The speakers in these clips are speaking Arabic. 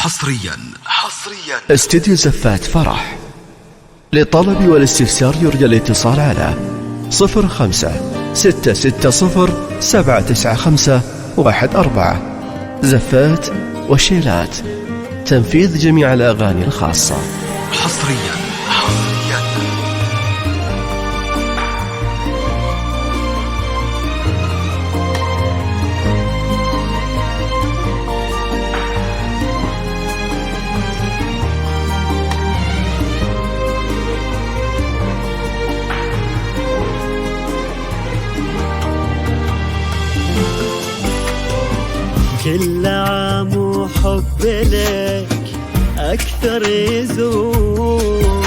حصريا استديو زفات فرح. للطلب والاستفسار يرجى الاتصال على 05-660-795-14. زفات وشيلات، تنفيذ جميع الأغاني الخاصة حصريا. كل عام وحب لك أكثر يزور،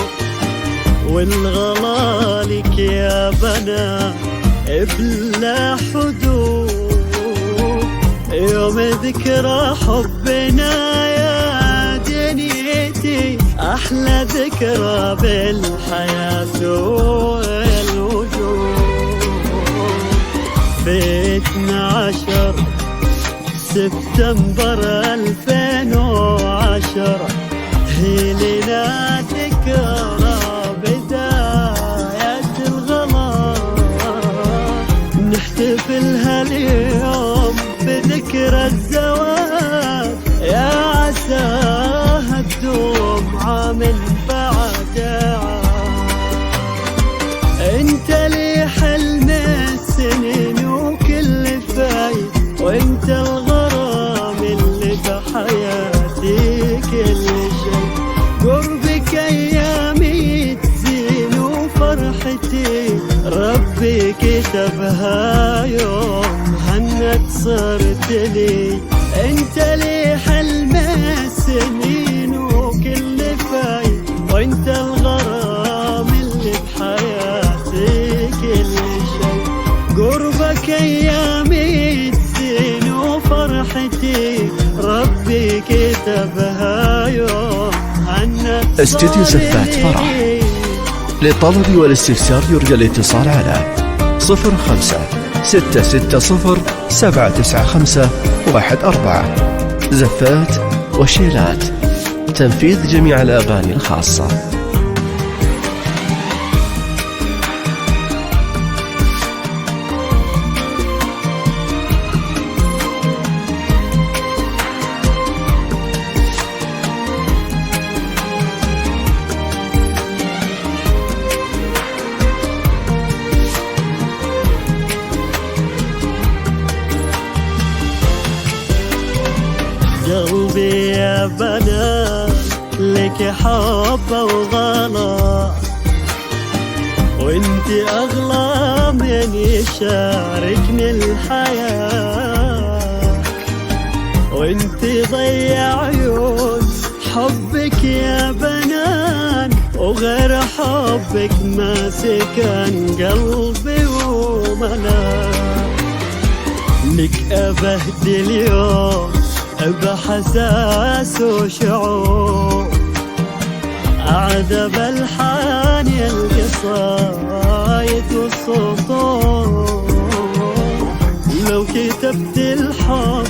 والغلا لك يا بنا بلا حدود. يوم ذكرى حبنا يا دنيتي أحلى ذكرى بالحياة والوجود. في 12 سبتمبر 2010 هي لنا ذكرى بداية الغلا، نحتفلها اليوم بذكرى الزواج، يا عساها تدوم عام بعد عام. انت لي حلم السنين وكل فايد، وانت الغرام اللي بحياتي كل شيء. قربك ايامي تزين وفرحتي ربي كتبها يوم هنت صرت لي. انت لي حلم السنين وكل فايد، وانت الغرام اللي بحياتي كل شيء. قربك ايامي فرحتي ربي كتبها يوم هنت. استديو زفات فرح. للطلب والاستفسار يرجى الاتصال على 05-660-795-14. زفات وشيلات، تنفيذ جميع الأغاني الخاصة. قلبي يا بنا لك حب وغلا، وانت اغلى من يشاركني الحياة. وانت ضيع عيون حبك يا بنان، وغير حبك ما سكن قلبي وملا. لك ابهدي اليوم بحساس وشعور، أعذب الحان القصايد والسطور. لو كتبت الحب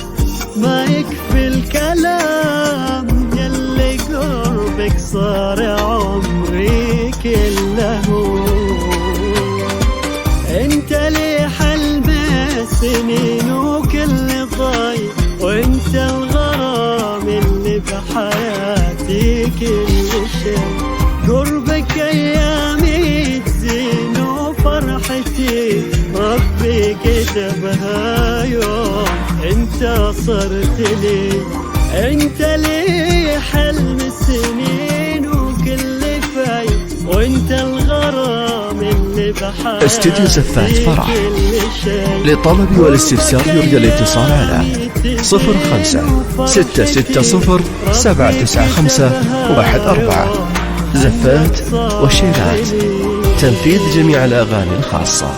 ما يكفي الكلام، يلي قربك صار عمري كله. انت لي حلم السنين وكل ضايق، وانت الغرام اللي بحياتي كل شيء. قربك ايامي تزين وفرحتي ربي كتبها يوم انت صرت لي. انت لي حلم السنين وكل فايد، وانت الغرام اللي بحياتي. استديو زفات فرح. للطلب والاستفسار يرجى الاتصال على 05-660-795-14. زفات وشيلات، تنفيذ جميع الأغاني الخاصة.